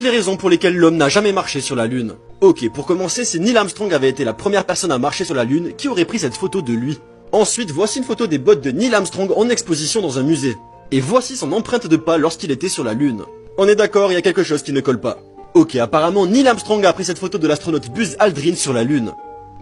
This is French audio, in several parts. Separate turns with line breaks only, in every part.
les raisons pour lesquelles l'homme n'a jamais marché sur la Lune. Ok, pour commencer, si Neil Armstrong avait été la première personne à marcher sur la Lune, qui aurait pris cette photo de lui? Ensuite, voici une photo des bottes de Neil Armstrong en exposition dans un musée. Et voici son empreinte de pas lorsqu'il était sur la Lune. On est d'accord, il y a quelque chose qui ne colle pas. Ok, apparemment Neil Armstrong a pris cette photo de l'astronaute Buzz Aldrin sur la Lune.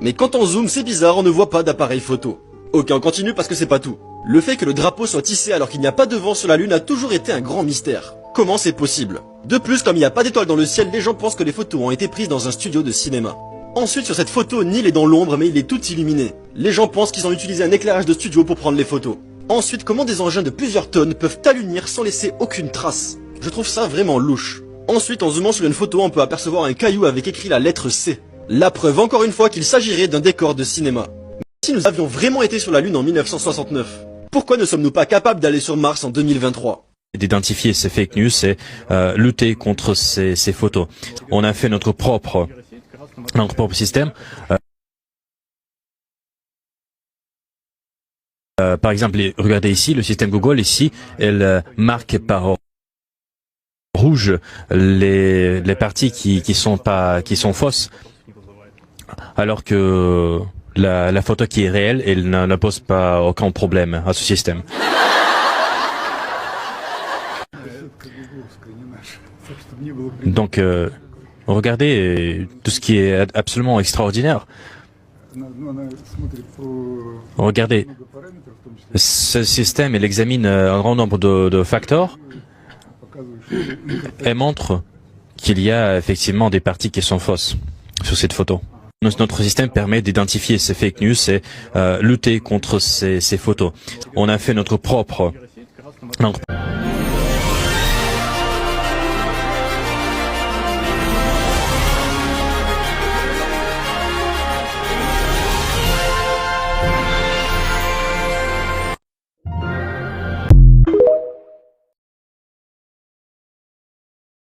Mais quand on zoome, c'est bizarre, on ne voit pas d'appareil photo. Ok, on continue parce que c'est pas tout. Le fait que le drapeau soit tissé alors qu'il n'y a pas de vent sur la Lune a toujours été un grand mystère. Comment c'est possible? De plus, comme il n'y a pas d'étoiles dans le ciel, les gens pensent que les photos ont été prises dans un studio de cinéma. Ensuite, sur cette photo, Neil est dans l'ombre mais il est tout illuminé. Les gens pensent qu'ils ont utilisé un éclairage de studio pour prendre les photos. Ensuite, comment des engins de plusieurs tonnes peuvent t'allunir sans laisser aucune trace? Je trouve ça vraiment louche. Ensuite, en zoomant sur une photo, on peut apercevoir un caillou avec écrit la lettre C. La preuve encore une fois qu'il s'agirait d'un décor de cinéma. Mais si nous avions vraiment été sur la Lune en 1969, pourquoi ne sommes-nous pas capables d'aller sur Mars en 2023?
D'identifier ces fake news et lutter contre ces photos. On a fait notre propre système. Par exemple, regardez ici, le système Google, ici, elle marque par rouge les parties qui sont fausses, alors que la photo qui est réelle, elle ne pose pas aucun problème à ce système. Donc, regardez tout ce qui est absolument extraordinaire. Regardez, ce système, il examine un grand nombre de facteurs et montre qu'il y a effectivement des parties qui sont fausses sur cette photo. Notre système permet d'identifier ces fake news et lutter contre ces photos. On a fait notre propre